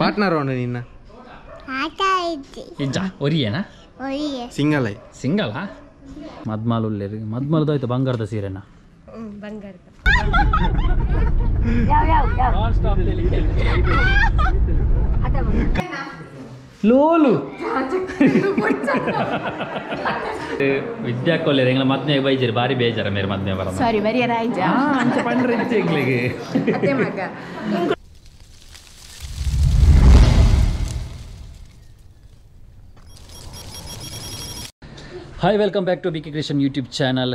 Partner ಅವನು ನಿನ್ನ ಇಜ್ಜ ಒರಿಯೇನಾ ಸಿಂಗಲ್ ಸಿಂಗಲಾ ಮದ್ಮಾಲು ಮದ್ಮಾಲದಾಯ್ತು ಬಂಗಾರದ ಸೀರೆನಾ ಲೋಲು ವಿದ್ಯಾಕೋಲೆ ಎಂಗ್ಲ ಮದ್ಮೆ ಬೈಜರಿ ಬಾರಿ ಬೇಜಾರ ಮೇರೆ ಮದ್ಮೆ ಬರ ಸಾರಿ ಬರಿಯ ರಾಯ್ಜ ಅಂಚ ಪಂಡ್ರೆ ಎಂಗ್ಲಿಗೆ ಅತ್ತೆ ಮಗ hi welcome back to bkcreation YouTube channel.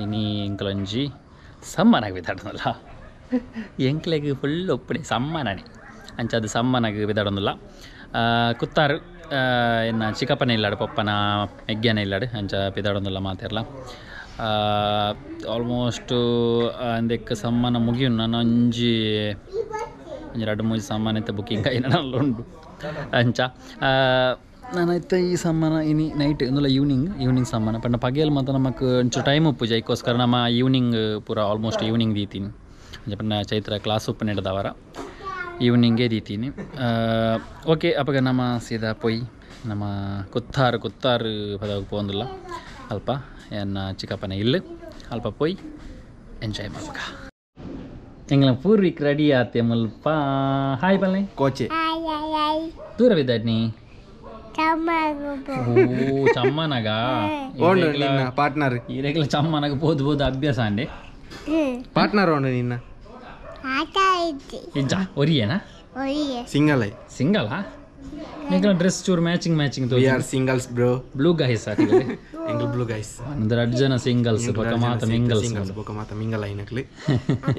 ಇನಿ ಎಂಕ್ಲೊಂಜಿ ಸಮ್ಮನಾಗಿ ಬಿದ್ದಾಡೋನಲ್ಲ ಎಂಕ್ಲೆಗೆ ಫುಲ್ ಒಪ್ಪಣೆ ಸಮ್ಮನಾನೆ ಅಂಚದು ಸಮ್ಮನಾಗಿ ಬಿದ್ದಾಡೋನಲ್ಲ ಕುತ್ತಾರು ಇನ್ನು ಚಿಕ್ಕಪ್ಪನ ಇಲ್ಲಾಡು ಪಪ್ಪನ ಮೆಗ್ಗ್ಯಾನ ಇಲ್ಲಾಡು ಅಂಚ ಬಿದ್ದಾಡೋನಲ್ಲ ಮಾತಿರಲ್ಲ ಆಲ್ಮೋಸ್ಟು ಅಂದಕ್ಕೆ ಸಮ್ಮನ ಮುಗಿಯು ನಾನು ಒಂಜಿ 2-3 ಸಮ್ಮನ ಐತೆ ಬುಕ್ಕಿಂಗ್ ಐನಲ್ಲ ಉಂಟು ಅಂಚ ನಾನೈತೆ ಈ ಸಮ್ಮನ ಇನಿ ನೈಟ್ ಇಂದಲ್ಲ ಈವ್ನಿಂಗ್ ಸಮ್ಮನ ಪಂಡ ಪಗೆಲ್ ಮತ್ತು ನಮಕ್ ಒಂಚೂರು ಟೈಮ್ ಉಪ್ಪುಜ ಇದಕ್ಕೋಸ್ಕರ ನಮ್ಮ ಈವ್ನಿಂಗ್ ಪೂರ ಆಲ್ಮೋಸ್ಟ್ ಈವ್ನಿಂಗ್ ದೀತೀನಿ ಅಂಚ ಪಂಡ ಚೈತ್ರ ಕ್ಲಾಸ್ ಉಪ್ಪು ನಡೆದವರ ಈವ್ನಿಂಗೇ ದೀತೀನಿ. ಓಕೆ ಅಪ್ಪಗ ನಮ್ಮ ಸೀದಾ ಪೊಯ್ ನಮ್ಮ ಕುತ್ತಾರು ಪದವಾಗಿ ಪೋಂದಿಲ್ಲ ಅಲ್ಪ ಎನ್ನ ಚಿಕ್ಕಪ್ಪನ ಇಲ್ಲ ಅಲ್ಪ ಪೊಯ್ ಎಂಜಾಯ್ ಮಾಡ್ಬೇಕ ಎಂಗ್ಲ ಪೂರ್ವಿಕ್ ರೆಡಿ ಆತೆ ಮುಲ್ಪ. ಹಾಯ್ ಪಲ್ಲೆ ಕೋಚೆ ದೂರ ಬಿದ್ದಾಡ್ನಿ ಚಮ್ಮನಗ ಪಾರ್ಟ್ನರ್ ಈರೆಗ್ಲ ಚಮ್ಮನಗ ಬೋದು ಅಭ್ಯಾಸ ಅಂಡೆ ಪಾರ್ಟ್ನರ್ ಅವನು ನಿನ್ನ ಇಜ್ಜ ಒರಿಯೇನಾ ಸಿಂಗಲ್ ಸಿಂಗಲಾ ಎಂಗ್ಲ ಡ್ರೆಸ್ ಚೂರು matching we are singles bro blue guys ಆಟಿಗೆ ಎಂಗ್ಲ ಬ್ಲೂ ಗೈಸ್ ಅಂದ್ರೆ 2 ಜನ ಸಿಂಗಲ್ಸ್ ಬಕ ಮಾತ ಮಿಂಗಲ್ ಐನಕ್ಲಿ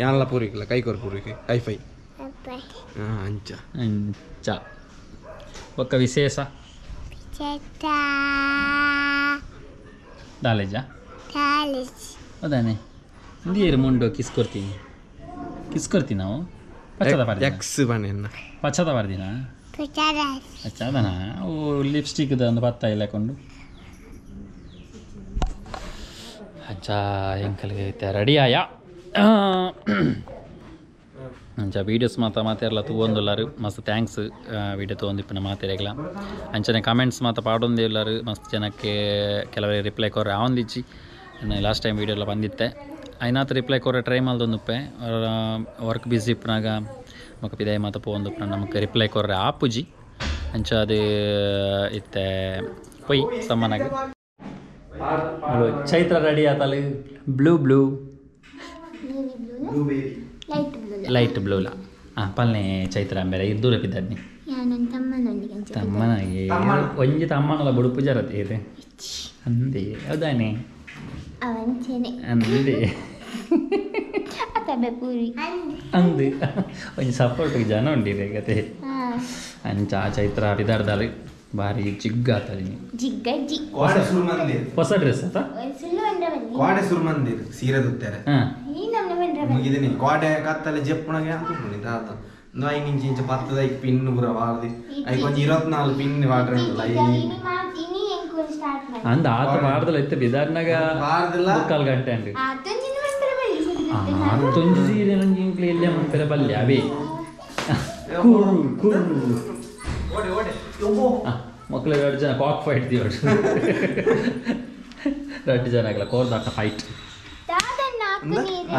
ಯಾನಲ್ಲ ಪೂರಿಕಲ್ಲ ಕೈಕೋರ್ ಪೂರಿಕೆ ಹೈಫೈ ಅಂಚ ಒಕ್ಕ ವಿಶೇಷ ದಾಲೇಜ ಅದಾನೆ ಇಂದಿಯರು ಮುಂಡು ಕಿಸ್ಕೊರ್ತೀನಿ ನಾವು ಪಚ್ಚದ ಬರ್ದಿನ ಪಚ್ಚದನ ಓ ಲಿಪ್ಸ್ಟಿಕ್ದ ಒಂದು ಭತ್ತ ಇಲ್ಲ ಹಾಕೊಂಡು ಅಜ್ಜ ಎಂಕಲ್ಗೆ ಐತೆ ರೆಡಿ ಆಯ ಅಂಚ ವೀಡಿಯೋಸ್ ಮಾತೆಲ್ಲ ತೂವೊಂದುಲ್ಲಾರು ಮಸ್ತ್ ಥ್ಯಾಂಕ್ಸ್ ವೀಡಿಯೋ ತೊಗೊಂದಿಪ್ಪನ ಮಾತೆರೆಗ್ಲ ಅಂಚನೆ ಕಮೆಂಟ್ಸ್ ಪಾಡೊಂದೇ ಇಲ್ಲಾರು ಮಸ್ತ್ ಜನಕ್ಕೆ ಕೆಲವರಿಗೆ ರಿಪ್ಲೈ ಕೊರ್ರೆ ಆವೊಂದಿಚ್ಚಿ ಲಾಸ್ಟ್ ಟೈಮ್ ವೀಡಿಯೋ ಎಲ್ಲ ಬಂದಿತ್ತೆ ಐನಾತ್ ರಿಪ್ಲೈ ಕೊರ್ರೆ ಟ್ರೈ ಮಲ್ದೊಂದುಪ್ಪೆ ವರ್ಕ್ ಬಿಸಿ ಇಪ್ಪನಾಗ ಮಕ್ಕ ಪಿದಾಯಿ ಪೋಂದುಪ್ಪನ ನಮಗೆ ರಿಪ್ಲೈ ಕೊರ್ರೆ ಆಪುಜಿ ಅಂಚ ಅದು ಇತ್ತೆ ಪೊಯ್ ಸಮ್ಮನಾಗ ಚೈತ್ರ ರೆಡಿ ಆತಲ್ಲ ಬ್ಲೂ ಲೈಟ್ ಬ್ಲೂಲ ಪಲ್ನೆ ಚೈತ್ರ ಅಂಬೇರೆ ದೂರ ಬಿದ್ದಾಡ್ನಿ ತಮ್ಮನಾಗೆ ಒಂಜಿ ತಮ್ಮನಲ್ಲ ಬುಡುಪು ಜರತೆ ಇದೆ ಅಂದೆ ಹೌದಾನೆ ಅಂದೆ ಅಂದು ಒಂಜಿ ಸಪೋರ್ಟ್ ಜನ ಉಂಡಿದೆ ಗತೆ ಅಂಚ ಚೈತ್ರ ಬಿದ್ದಾಡ್ದಾಳು ಬಾರಿ ಜಿಗ್ಗಾತಲಿ ಹೊಸ ಡ್ರೆಸ್ ಆತ ಕೋಡೆ ಸುರ್ಮಂದಿರ್ ಸೀರೆ ದುತ್ತಾರೆ ಮುಗಿದೀನಿ ಕೋಡೆ ಕತ್ತಲೆ ಜಪ್ಪುಣಗೆ ಅಂತ ಐನಿಂಚ್ ಇಂಚ 10 ಪಿನ್ ಪೂರ ವಾರ್ದಿ ಐ ಕೊಂಚ 24 ಪಿನ್ ವಾಡ್ರೆ ಅಂದ ಆತ ವಾರದಲ್ಲ ಇತ್ತು ಬಿದಾರ್ನಾಗ ಮುಕ್ಕಾಲು ಗಂಟೆ ಅಂಡಿ ಆತೊಂದು ಸೀರೆ ನಂಗೆ ಇಂಕ್ಲಿ ಇಲ್ಲೇ ಮಂಪೆರ ಬಲ್ಲೆ ಅವೇ ಮಕ್ಕಳು 2 ಜನ ಕಾಕ್ ಫೈಟ್ ದಿ 2 ಜನ ಆಗಲ್ಲ ಕೋರ್ದಾಟ ಫೈಟ್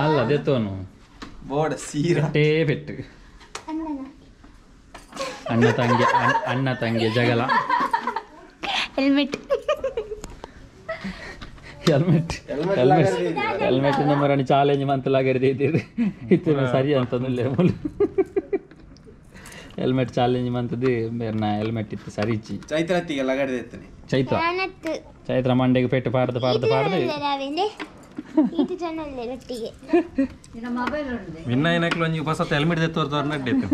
ಅಲ್ಲ ಅದೆತ್ತೋನು ಬೋರ್ಡ್ ಸೀರಟೇ ಪೆಟ್ಟು ಅಣ್ಣ ತಂಗಿ ಜಗಳ ಹೆಲ್ಮೆಟ್ ಮರಣಿ ಚಾಲೆಂಜ್ ಮಂತಲಾಗರಿದೆ ಇತ್ತು ಸರಿ ಅಂತಂದಿಲ್ಲ ಹೆಲ್ಮೆಟ್ ಚಾಲೆಂಜ್ ಮಂತದ್ದು ಬೇರೆ ಹೆಲ್ಮೆಟ್ ಇತ್ತು ಸರಿ ಇಚ್ಚಿ ಚೈತ್ರ ಮಂಡೆಗೆ ಪೆಟ್ಟು ಪಾಡ್ದು ವಿನ್ನೈನಕ್ಲು ಒಂಜಿ ಹೊಸ ಹೆಲ್ಮೆಟ್ ತೆತ್ತೋರ್ ನಡ್ಡೈತೆ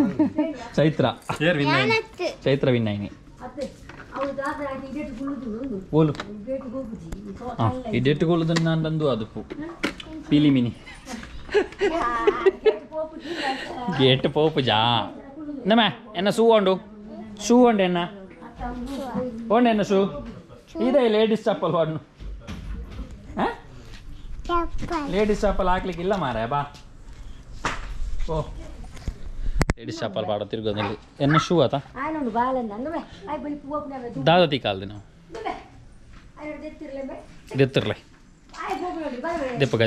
ಚೈತ್ರ ವಿನ್ನೈನಿ ಓಲು ಇಡೆಟ್ಟು ಕೊಲ್ಲುದು ನಂದು ಅದು ಪೀಲಿ ಮಿನಿ ಗೇಟ್ ಪೋಪು ಜಾ ನಮ್ಮ ಎನ್ನ ಶೂ ಉಂಡು ಎನ್ನ ಶೂ ಇದೆ ಲೇಡೀಸ್ ಚಪ್ಪಲ್ ವಾಡ್ನು ಲೇಡೀಸ್ ಚಪ್ಪಲ್ ಹಾಕ್ಲಿಕ್ಕಿಲ್ಲ ಮಾರ ಬಾ ಓ ಲೇಡೀಸ್ ಶಾಪಲ್ಲಿ ಪಾಡ ತಿರ್ಗೋದಲ್ಲಿ ಎನ್ನ ಶೂ ಆತ ದಾದತಿ ಕಾಲ್ದು ನಾವು ದೆತ್ತಿರ್ಲೆ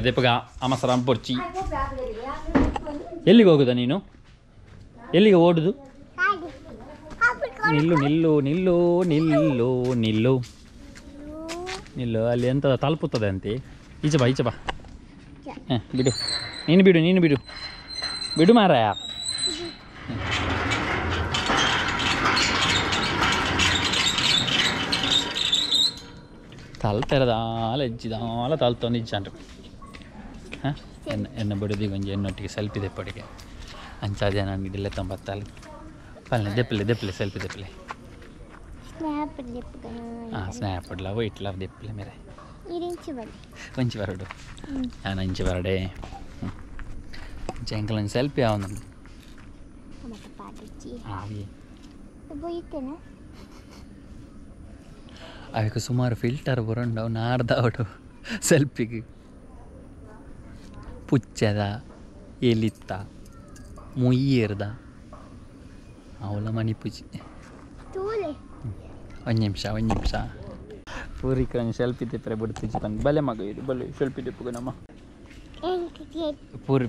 ದೆಪ್ಪಗ ಅಮಸರಾಮ್ ಪೊರ್ಚಿ ಎಲ್ಲಿಗೆ ಹೋಗುದ ನೀನು ಎಲ್ಲಿಗೆ ಓಡುದು ನಿಲ್ಲು ನಿಲ್ಲು ನಿಲ್ಲು ನಿಲ್ಲು ನಿಲ್ಲು ನಿಲ್ಲು ಅಲ್ಲಿ ಎಂತ ತಲುಪುತ್ತದೆ ಅಂತೆ ಈಚೆ ಬಾ ಹಾಂ ಬಿಡು ನೀನು ಬಿಡು ಮಾರಾಯ ತಲ್ತೆರದಾಲ ಎಜ್ಜಿದಾಲ ತಲ್ತೊಂದು ಇಜ್ಜಾನ್ರಿ ಹಾಂ ಎನ್ನ ಬಿಡುದಿ ಗೊಂಜಿ ಎನ್ನೊಟ್ಟಿಗೆ ಸೆಲ್ಫಿ ದೆಪ್ಪಡಿಗೆ ಅಂಚಾದೆ ನಾನು ಇಡಲೆ ತೊಂಬತ್ತಲ್ಲಿ ಪಲ್ಲೆ ದೆಪ್ಪಲೆ ಸೆಲ್ಫಿ ದೆಪ್ಪಲೆ ಹಾಂ ಸ್ನ್ಯಾಪ್ ಇಡ್ಲ ಇಟ್ಲ ದೆಪ್ಪಲೆ ಮೇರೆ ಒಂಚಿ ಬರಡು ನಾನು ಅಂಚಿ ಬರಡೆ ಜಂಕಲೊಂದು ಸೆಲ್ಫಿ ಯಾವ ನಮ್ದು ಅವಕ್ಕೆ ಸುಮಾರು ಫಿಲ್ಟರ್ ಬರೋಂಡು ಅವು ನಾಡ್ದವಡು ಸೆಲ್ಫಿಗೆ ಪುಚ್ಚದ ಎಲಿತ್ತ ಮುಯ್ಯರ್ದ ಅವಳ ಮಣಿ ಪೂಜಿ ಒಂದು ನಿಮಿಷ ಪೂರಿಕ ಸೆಲ್ಫಿ ತೆಪ್ಪರೆ ಬಿಡ್ತಿದ್ವಿ ಬಂದು ಬಲೆ ಮಗ ಇದು ಬಲೆ ಸೆಲ್ಫಿ ತೆಪ್ಪಗ ನಮ್ಮ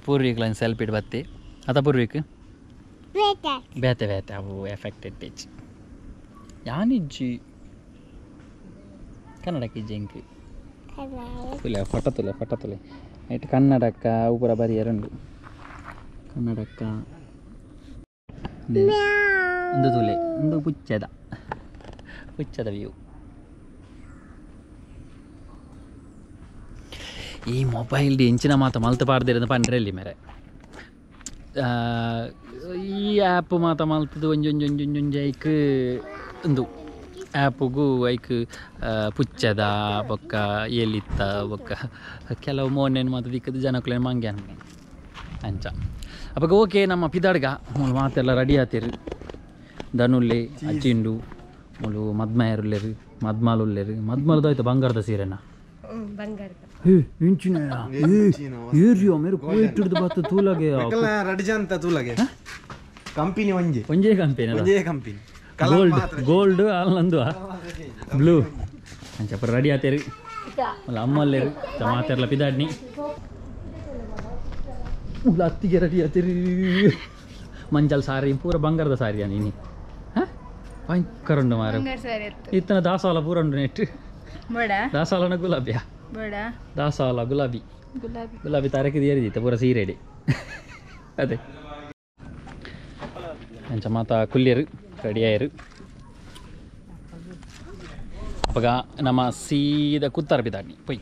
ಪೂರ್ವಿಕಲನ್ನು ಸೆಲ್ಫಿ ಇಟ್ಟು ಬತ್ತಿ ಅತ ಪೂರ್ವಿಕ್ ಬೇತೆ ಅವು ಎಫೆಕ್ಟೆಡ್ ಪೇಜ್ ಯಾನಿಜ್ಜಿ ಕನ್ನಡಕ್ಕೆ ಜಂಕ್ ಫೋಟೋ ತುಲೆ ಆಯ್ತು ಕನ್ನಡಕ್ಕ ಉಪರ ಬರಿ ಎರಡು ಕನ್ನಡಕ್ಕ ಒಂದು ತುಲೆ ಒಂದು ಪುಚ್ಚದ ವ್ಯೂ ಈ ಮೊಬೈಲ್ ಹೆಂಚಿನ ಮಾತು ಮಲ್ತು ಪಾಡ್ದಿರೋದು ಪಂಡ್ರಲ್ಲಿ ಮೇರೆ ಈ ಆ್ಯಪ್ ಮಾತ ಮಲ್ತದು ಒಂಜೊಂಜೊಂಜೊಂಜೊಂಜ ಐಕ್ ಒಂದು ಆ್ಯಪ್ಗೂ ಐಕ್ ಪುಚ್ಚದ ಬೊಕ್ಕ ಎಲಿತ್ತ ಬೊಕ್ಕ ಕೆಲವು ಮೋನೇನು ಮಾತು ದಿಕ್ಕದು ಜನಕ್ಕಲೇನು ಮಂಗೆ ಅನ್ಗೆ ಅಂಚ ಅವಾಗ ಓಕೆ ನಮ್ಮ ಪಿದಾಡ್ಗ ಮಾತೆಲ್ಲ ರೆಡಿ ಆತಿರು ಧನುಲ್ಲೆ ಅಜ್ಜಿಂಡು ಮುಳು ಮದ್ಮಾಯರುಲ್ಲೆರು ಮದ್ಮಾಲುಲ್ಲೆರು ಮದ್ಮಾಲದಾಯ್ತು ಬಂಗಾರದ ಸೀರೆನ ಇಂಚಿನ ಏರಿಯೋ ಮೇರೆ ಕೋಯಿಟ್ಟಿಡ್ದು ಬತ್ತು ತೂಲಗೆ ರಡಿಜಂತ ತೂಲಗೆ ಕಂಪನಿ ಒಂಜೇ ಕಂಪನಿ ಗೋಲ್ಡ್ ಅಲ್ಲಂದು ಬ್ಲೂ ಅಂಚಪ್ಪ ರೆಡಿ ಆತೇರಿ ಅಲ್ಲ ಅಮ್ಮಲ್ಲೇರು ಮಾತೆರ್ಲ ಪಿದಾಡ್ನಿ ಅತ್ತಿಗೆ ರೆಡಿ ಆತೇರಿ ಮಂಜಲ್ ಸಾರಿ ಪೂರ ಬಂಗಾರದ ಸಾರಿ ನೀನು ಹಾಂ ಭಯಂಕರ ಉಂಡು ಮಾರ ಇತ್ತನ ದಾಸವಾಳ ಪೂರ ಉಂಡು ನೆಟ್ಟು ದಾಸವಾಳನ ಗುಲಾಬಿಯಾ ದಾಸವಾಳ ಗುಲಾಬಿ ತಾರಕಿದ ಏರಿದಿತ್ತ ಪೂರ ಸೀರೆಡಿ ಅದೇ ಅಂಚ ಮಾತ ಕುಲ್ಲಿಯರು ರೆಡಿಯಾಯರು ಅವಾಗ ನಮ್ಮ ಸೀದಾ ಕುತ್ತಾರ ಬಿದ್ದಾಡ್ನಿ ಪೊಯ್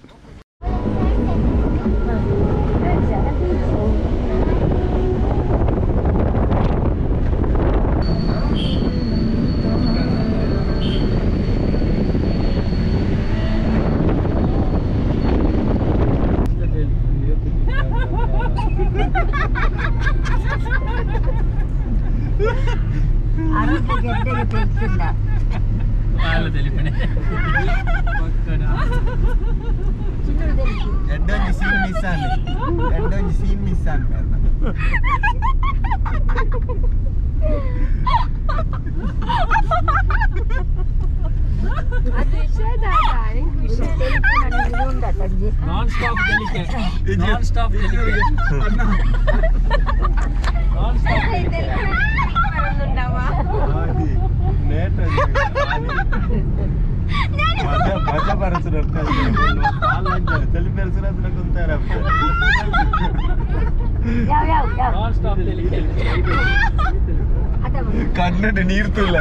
scene miss Nonstop Telike. Kannada ನೀರ್ತಲ್ಲ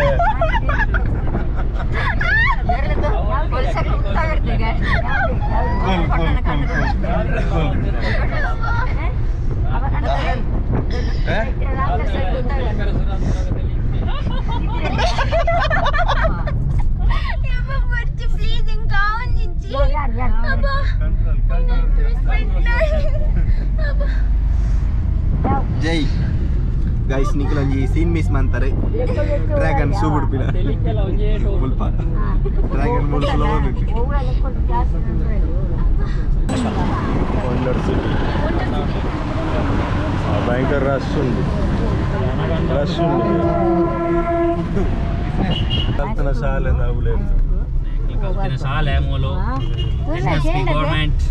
ಜೈ ಗೈಸ್ ನಿಖಲೊಂಜಿ ಸೀನ್ ಮಿಸ್ ಮಾಡ್ತಾರೆ ಡ್ರ್ಯಾಗನ್ ಶೂ ಬಿಡ್ಪಿಲ್ಲ ಮುಲ್ಪ ಡ್ರ್ಯಾಗನ್ ಮುಳ್ಪುಲ ಹೋಗ್ಬೇಕು ಭಯಂಕರ ರಶ್ ಉಂಟು ಕಲ್ತನ ಶಾಲೆ ನಾವು ಕಲ್ತಿನ ಶಾಲೆ ಮೂಲು ಗೌರ್ಮೆಂಟ್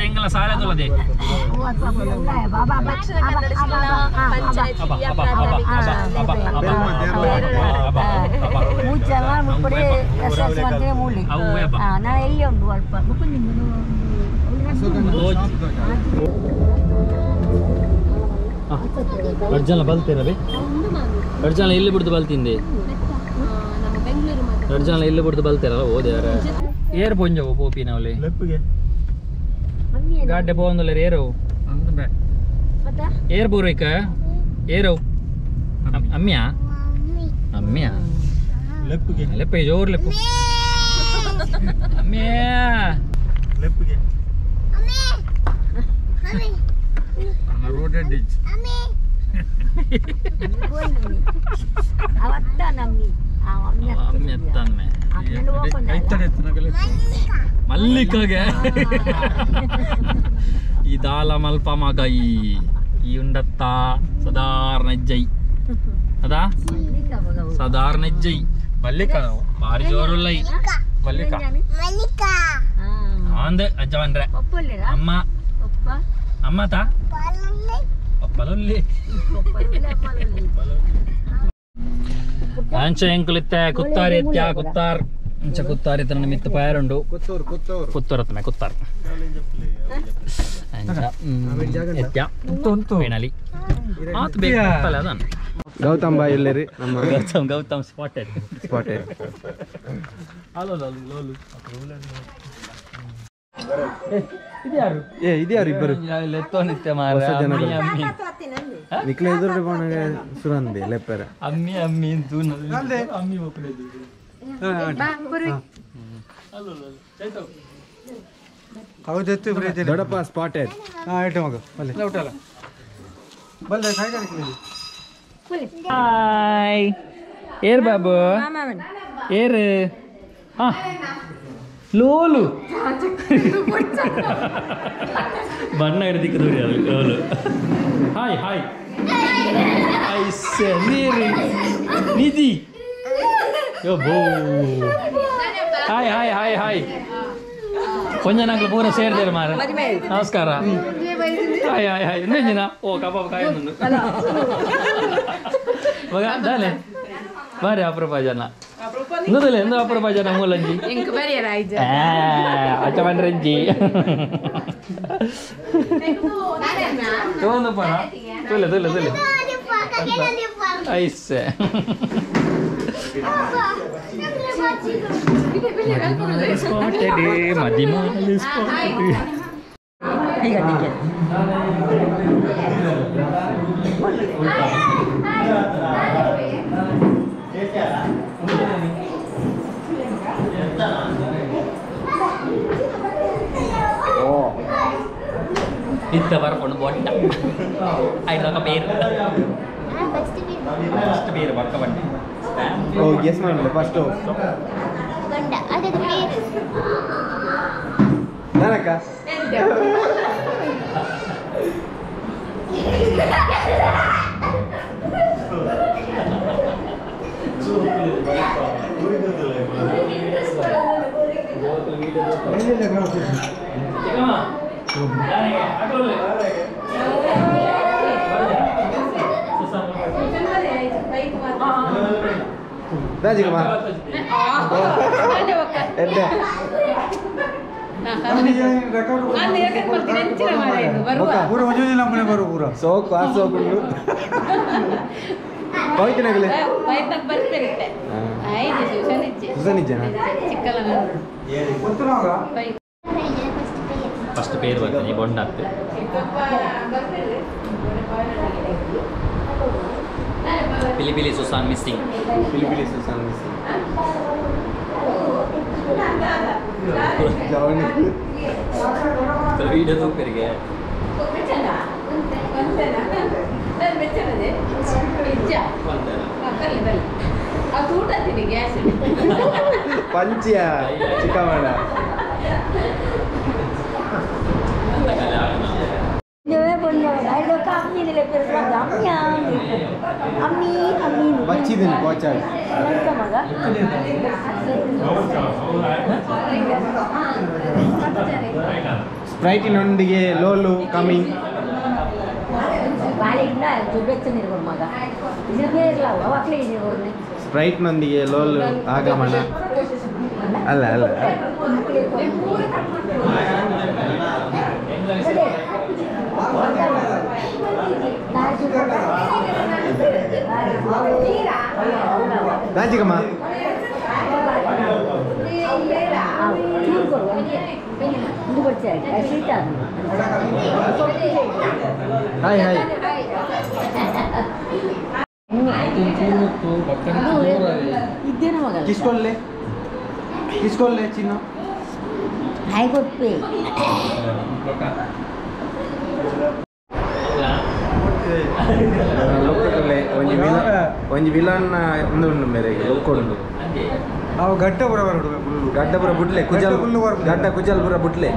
ಎಂಗಲ ಶಾಲೆ ತುಲದೆ ಎಲ್ಲಿ ಉಂಟು ಅಲ್ಪ ಅರ್ಜನ ಬಲ್ತೀರಬಿ ಅರ್ಜನ ಎಲ್ಲಿ ಬಿಡ್ದು ಬಲ್ತಿಂದೆ ಅರ್ಜನ ಎಲ್ಲಿ ಬಿಡ್ದು ಬಲ್ತೀರಲ್ಲ ಓದ್ಯಾರ ಏರ್ ಪೊಂಜವು ಪೋಪಿ ನಾವಲ್ಲಿ ಗಾಡ್ಡೆ ಪೋಂದಲ್ಲ ಏರು ಏರ್ ಪೂರ್ವಿಕ ಏರು ಅಮ್ಮ್ಯ ಅಮ್ಮ್ಯ ಲೆಪ್ಪ ಜೋರ್ ಲೆಪ್ಪು ಅಮ್ಮ್ಯ ಲೆಪ್ಪಿಗೆ ರೋಡೆಡ್ ಇಚ್ ಅವತ್ತ ನಮ್ಮಿ ಮಲ್ಲಿಕಾಗೆ ಈ ದಾಲ ಮಲ್ಪ ಮಗ ಈ ಉಂಡತ್ತ ಸಾಧಾರಣ ಜೈ ಅದಾ ಸಾಧಾರಣ ಜೈ ಮಲ್ಲಿಕ ಭಾರಿ ಜೋರುಲ್ಲ ಮಲ್ಲಿಕ ಅಂದೆ ಅಜ್ಜವನ್ರೆ ಅಮ್ಮ ಅಮ್ಮ ತಾ ಪಪ್ಪಲೊಲ್ಲಿ ಅಂಚ ಎಂಕುಲಿತ್ತೆ ಕುತ್ತಾರಿ ಎತ್ಯ ಕುತ್ತಾರ್ ಅಂಚ ಕುತ್ತಾರಿ ತನ ನಿಮಿತ್ತ ಪಯರುಂಡು ಕುತ್ತೂರತ್ಮೆ ಕುತ್ತಾರ್ ಅಂಚ ಎತ್ಯ ಪೇಣಲಿ ಆತ್ ಬೇಕಲ್ಲ ಅದನ್ನ ಗೌತಮ್ ಬಾಯ್ ಎಲ್ಲರಿ ನಮ್ಮ ಗೌತಮ್ ಸ್ಪಾಟೆಡ್ ಹಲೋ ಲೋಲು ಇದ್ಯಾರು ಇದ್ಯಾರು ಇಬ್ಬರು ಲೆತ್ತೋ ನಿತ್ಯ ಮಾರ ಅಮ್ಮಿ ನಿಕ್ಲೆ ಎದುರು ಪೋಣಗೆ ಸುರಂದಿ ಲೆಪ್ಪರ ಅಮ್ಮಿ ಅಮ್ಮಿ ಅಂತೂ ಅಮ್ಮಿ ಒಪ್ಪನೇದು ದೊಡ್ಡಪ್ಪ spotted hi air Babu air ಹಾ ಲೋಲು ಬಣ್ಣ ಹಿಡಿದಿಕ್ಕೆ ಲೋಲು ಹಾಯ್ ಹಾಯ್ ಐಸೆ ನೀರಿ ನಿಧಿ ಯೋ ಬೋ ಹಾಯ್ ಹಾಯ್ ಹಾಯ್ ಹಾಯ್ ಕೊಂಚ ನಂಗೆ ಪೂರ ಸೇರ್ದೇರು ಮಾರ ನಮಸ್ಕಾರ ಹಾಯ್ ಹಾಯ್ ಹಾಯ್ ಇನ್ನೇಜಿನ ಓ ಕಬಾಬ್ ಕಾಯಿ ಮಗ ದಾನೆ ಬಾರಿ ಅಪರೂಪ ಜನ ಇನ್ನೊಂದಲ್ಲ ಎಂದ ಅಪರೂಪ ಜನ ಮೂಲಂಜಿ ಅಚ್ಚ ಬಂದ್ರಂಜಿ ತಗೊಂಡಪ್ಪ ತುಲೆ ತುಲೆ ತುಲೆ ಐಸೆ ಮದಿಮಾಲಿ ಇತ್ತ ಬರ್ಕೊಂಡು ಬೊಟ್ಟ ಐದೊಂದು ಬೇರು ಫಸ್ಟ್ ಬೇರು ಬಕ್ಕ ಬಂಡೆ ಓ ಗೆಸ್ ಮಾಡಲ್ಲ ಫಸ್ಟ್ ನಾನಕ್ಕ ರಾಜಕುಮಾರ್ ಸೋಕು ಆ ಸೋಕು ಹೋಯ್ತಿನಾಗಲೇ ಸುಸನಿಜ್ಜನ ಫಸ್ಟ್ ಪೇರು ಬರ್ತೀನಿ ಬೊಂಡ ಆಗ್ತದೆ ಪಿಲಿ ಪಿಲಿ ಸುಸಾನ್ ಮಿಸ್ಸಿಂಗ್ ಪಿಲಿಪಿಲಿ ಸುಸಾನ್ ಮಿಸ್ಸಿಂಗ್ ವೀಡಿಯೋ ತೂಕರಿಗೆ ಪಂಚಿಯ ಚಿಕ್ಕಮಣ Dia pun ada kami di lepas ramai. बच्ची दिन पहुंचा स्प्राइट नೊಂದಿಗೆ ಲೋಲು ಕಮಿಂಗ್ ಸ್ಪ್ರೈಟ್ ನೊಂದಿಗೆ ಲೋಲು ಆಗಮನ ಅಲ್ಲ ಅಲ್ಲ दाजिकम्मा हाय हाय किसको ले चिन्नो हाय गोपे ಒಂಜಿ ವಿಲನ್ ಉಂದು ಮೇರೆಗೆ ಒಕ್ಕೊಂಡು ನಾವು ಗಡ್ಡಪುರ ಬರೋದು ಗಡ್ಡಪುರ ಬುಟ್ಲೆ ಕುಜಲ್ ಗಡ್ಡ ಕುಜಲ್ಪುರ ಬುಟ್ಲೆ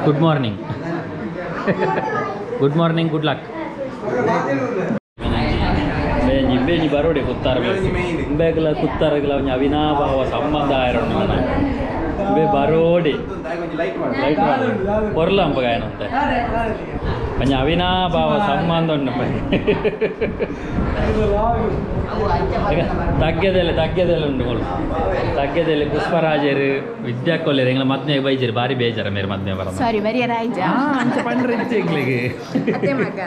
good morning good morning good luck ಬೇಜಿ ಬರೋಡೆ ಕುತ್ತಾರ ಬೇಗಲ ಕುತ್ತಾರಗಲ ಒಂಜಿ ಅವಿನಾಭಾವ ಸಂಬಂಧ ಆಯರೋಣ ಬೇ ಬರೋಡೆ ಲೈಟ್ ಪೊರ್ಲಂಪ ಗಾಯನಂತೆ ಒಂಜಿ ಅವಿನಾಭಾವ ಸಂಬಂಧ ಉಂಡು ತಗ್ಗೆದೆಲ್ಲ ಉಂಡು ಮೊಳು ತಗ್ಗೆದೆಲ್ಲ ಪುಷ್ಪರಾಜರು ವಿದ್ಯಾಕೊಲ್ಲೆರು ಎಂಗ್ಲ ಮದ್ಮೆ ಬೈಜರು ಬಾರಿ ಬೇಜಾರ ಮೇರೆ ಮದ್ಮೆ ಬರ ಸಾರಿ ಬರಿಯ ರಾಯ್ಜ ಅಂಚ ಪಂಡ್ರೆ ಇಚ್ಚಿಗ್ಲಿಗೆ ಅತ್ತೆ ಮಗ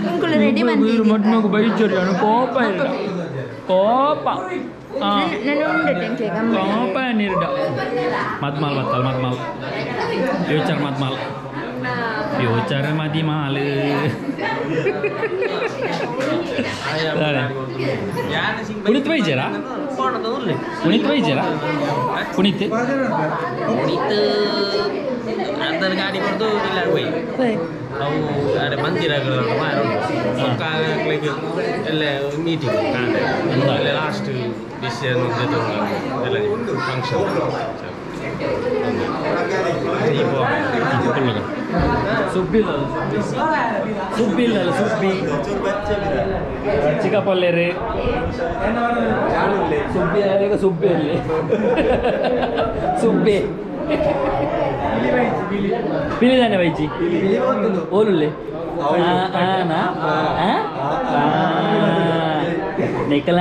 ಇಂಕುಲು ರೆಡಿ ಬಂದಿ ಮದ್ಮೆಗೆ ಬೈಜರು ಅನು ಕೋಪ ಇಲ್ಲ ಕೋಪ ನಾನು ಉಂಡೆ ಟೆಂಕೆ ಗಮ್ಮ ಕೋಪ ನೀರ್ಡ ಮದ್ಮಾಲ್ ಫ್ಯೂಚರ್ ಮದ್ಮಾಲ್ ಫ್ಯೂಚರ್ ಮದಿಮಾಲ್ ಪುನೀತ್ ಬೈಜರಾ ಪುನೀತ್ ಬೈಜರಾ ಪುನೀತ್ ಅದರ ಗಾಡಿ ಬರ್ದು ಇಲ್ಲ ಹೋಯ್ ಅವು ಅರೆ ಮಂದಿರಗಳು ಮಾರೋದು ಎಲ್ಲ ಮೀಟಿಂಗ್ ಕಾಣೆ ಲಾಸ್ಟ್ ಡಿಸಿಷನ್ ಎಲ್ಲ ಫಂಕ್ಷನ್ ಸುಬ್ಬಿ ಚಿಕ್ಕಪಲ್ಲೇರಿ ಸುಬ್ಬಿಯಲ್ಲಿ ಸುಬ್ಬಿ ಪಿಲಿದಾನೆ ವೈಜಿ ಓಲುಲ್ಲೆ ನಿಕಲ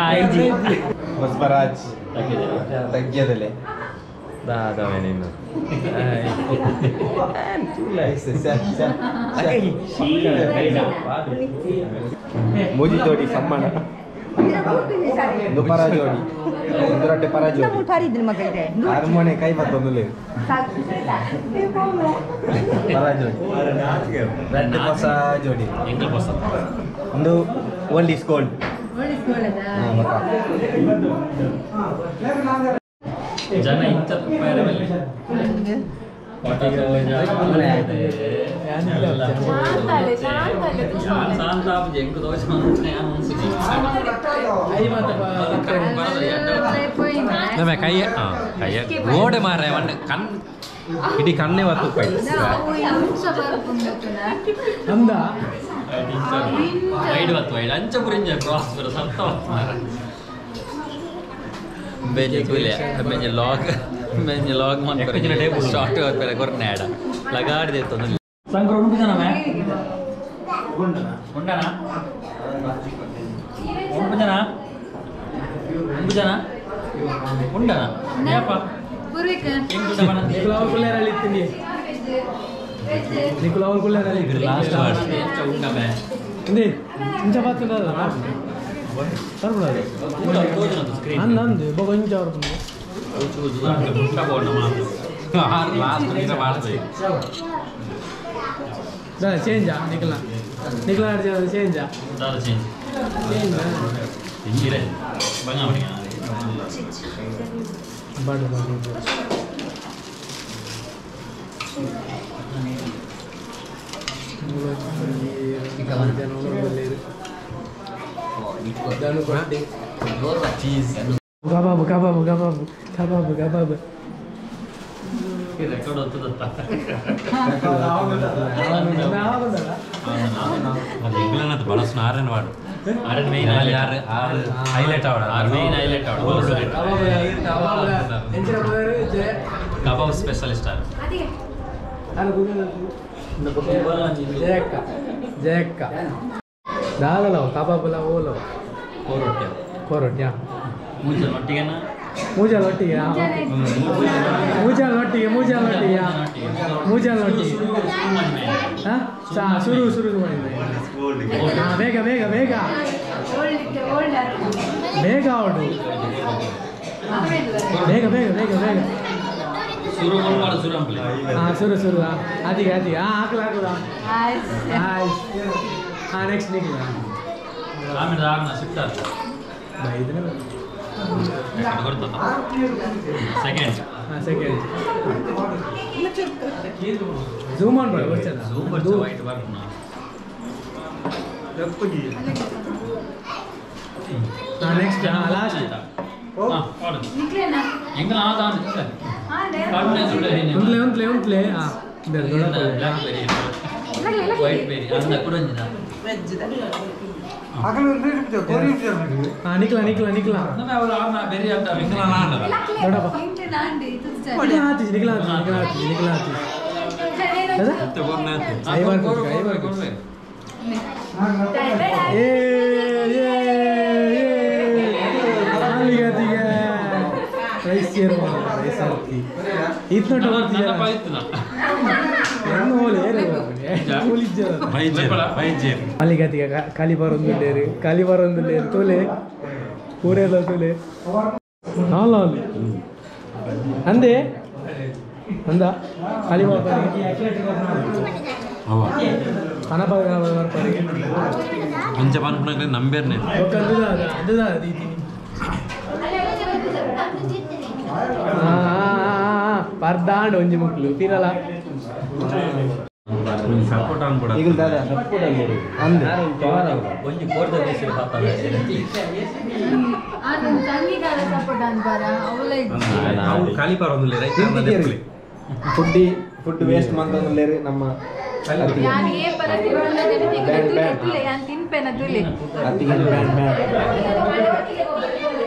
ಆಯ್ಜಿ ಪುಷ್ಪರಾಜ್ ತಗ್ಗೆದಲೆ ದಾದವೇನೇನು ಮುಜಿ ಜೋಡಿ ಸಮ್ಮಾನ ದುಪರ ಜೋಡಿ ಇಂದ್ರಟ್ಟೆ ಪರ ಜೋಡಿ ಹಾರ್ಮೋನೆ ಕೈ ಮತ್ತೊಂದು ಪರ ಜೋಡಿ ರೆಡ್ ಹೊಸ ಜೋಡಿ ಒಂದು ಓಲ್ಡ್ ಇಸ್ ಗೋಲ್ಡ್ ಜನ ಇಂಚ ಗೋಡೆ ಮಾರ ಕಣ್ ಇಡೀ ಕಣ್ಣೆ ಹೊತ್ತು ವೈಡ್ ಹೊತ್ತು ವೈಡ್ ಅಂಚ ಪುರಿಂಜ ಕ್ರಾಸ್ ಬರೋ ಸತ್ತ ಹೊತ್ತು ಮಾರ बेंजे तुले बेंजे लॉग मन पर शॉर्ट और पहले कर नेड़ा लगा दे तो संक्रोण भी जाना मैं गुंडा ना गुंडा ना क्या पा पूरी कर ನಿಕುಲಾವ್ ಕುಲ್ಲೇರಲ್ಲಿ ಇತ್ತೀನಿ ನಿಕುಲಾವ್ ಕುಲ್ಲೇರಲ್ಲಿ लास्ट वर्ड गुंडा मैं ಇಂದೇ ಇಂಚ ಬಾತುಂಡಲ್ಲ ತರ್ಬಿಡೋದು ನಂದು ಇವಾಗ ಇಂಚ ಅವ್ರು ಚೇಂಜಾ ನಿಖಲಾ ಅಡಿಸಿದ ಚೇಂಜಾ ಬಾಡು ರೆಕಾರ್ಡ್ ಹೋಗ್ತದತ್ತ ಬಳಸ್ನ ಆರನ್ ವಾಡು ಆರನ್ ಮೇನ್ ಹೈಲೈಟ್ ಆವಡ ಆರ್ ಮೇನ್ ಹೈಲೈಟ್ ಆವಡ ಕಬಾಬ್ ಸ್ಪೆಷಲಿಸ್ಟ್ ಆರ್ ಜಯಕ್ಕ ದಾದಲ್ಲ ಕಬಾಬಲ್ಲ ಓಲೋ ಕೋರೊಟ್ಟಿ ಒಟ್ಟಿಗೆ ಮೂಜಾಲೊಟ್ಟಿಗೆ ಹಾಂ ಶುರು ಮಾಡಿದ್ದೆ ಬೇಗ ಬೇಗ ಬೇಗ ಬೇಗ ಅವಳು ಬೇಗ ಬೇಗ ಬೇಗ ಬೇಗ ಹಾಂ ಶುರು ಅದಿಗೆ ಹಾಕಲ ಹಾಂ ನೆಕ್ಸ್ಟ್ ನಿಖಿಲ ಸೆಕೆಂಡ್ ಝೂಮ್ ಆನ್ ಮಾಡಿ ವೈಟ್ ಬರ್ಕ್ ನೆಕ್ಸ್ಟ್ ಲಾಸ್ಟ್ ಉಂಟ್ಲೆ ವೈಟ್ ಬೇರಿ ಅಂದ ಕೂಡ ನಿಕ್ಲ ಬೇರೆ ಮಲ್ಲಿಗತಿಗೆ ಖಾಲಿ ಬರೊಂದು ತೋಲೆ ಪೂರೆಲ್ಲ ತೋಲೆ ಅಲ್ಲಿ ಅಂದೆ ಅಂದ ಖಾಲಿ ಬರ್ಪಾರಿಗೆ ಬರ್ಪಾರಿಗೆ ನಂಬೇರ್ನೆ ಪರ್ದಾಂಡ್ ಒಂಜಿ ಮುಕ್ಲು ತೀರಲ್ಲ ಸಪೋರ್ಟ್ ಅನ್ಬಿಡ ಈಗ ದಾದಾ ಸಪೋರ್ಟ್ ಅನ್ಬಿಡು ಅಂದೆ ಒಂಜಿ ಕೋರ್ದ ದೇಶದ ಪಾತಾಳ ಅದು ತಂಗಿಗಾಲ ಸಪೋರ್ಟ್ ಅನ್ಬಾರ ಅವ್ರು ಖಾಲಿ ಪರೊಂದಿಲ್ಲ ರೈತ ಫುಡ್ ವೇಸ್ಟ್ ಮಂತಂದ್ಲೇರಿ ನಮ್ಮ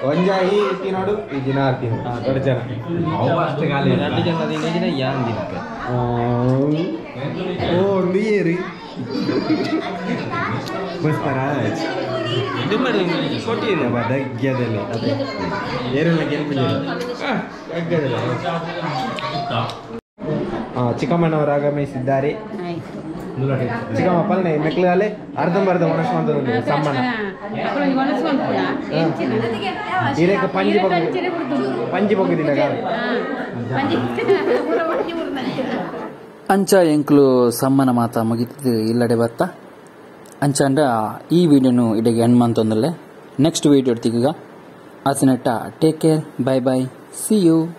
ಒಂಜಾಯಿ ತಿನ್ನೋಡು ಈ ದಿನ ಆರ್ತೀನಿ ದೊಡ್ಡ ಜನ ಅಷ್ಟೇ ಖಾಲಿ ಎರಡು ಜನ ದಿನ ಯಾನ್ ದಿನಕ್ಕೆ ಓ ನೀರಿ ಬಸ್ತಾರ ಕೊಟ್ಟಿದೆ ದಗ್ಗದಲ್ಲಿ ಅದೇ ಏರೆಲ್ಲ ಚಿಕ್ಕಮ್ಮನವರು ಆಗಮಿಸಿದ್ದಾರೆ. ಚಿಕ್ಕಮ್ಮ ಪಲ್ಲೆ ಮೆಕ್ಲಾಲೆ ಅರ್ಧಂಬರ್ಧ ಒಣಸ್ಕೊಂತ ಸಮ್ಮನ ಇರೇಕ ಪಂಜಿ ಬಗ್ಗಿದಿಲ್ಲ ಅಂಚ ಎಂಕ್ಲು ಸಮ್ಮನ ಮಾತ ಮುಗಿತು ಇಲ್ಲಡೆ ಬತ್ತ ಅಂಚ ಅಂಡ ಈ ವಿಡಿಯೋನು ಇಡೆಗೆ ಎಂಡ್ ಮಂತೊಂದಲ್ಲೇ ನೆಕ್ಸ್ಟ್ ವಿಡಿಯೋ ಇಡ್ತೀಗ ಆಸಿನಟ್ಟ take care bye bye see you.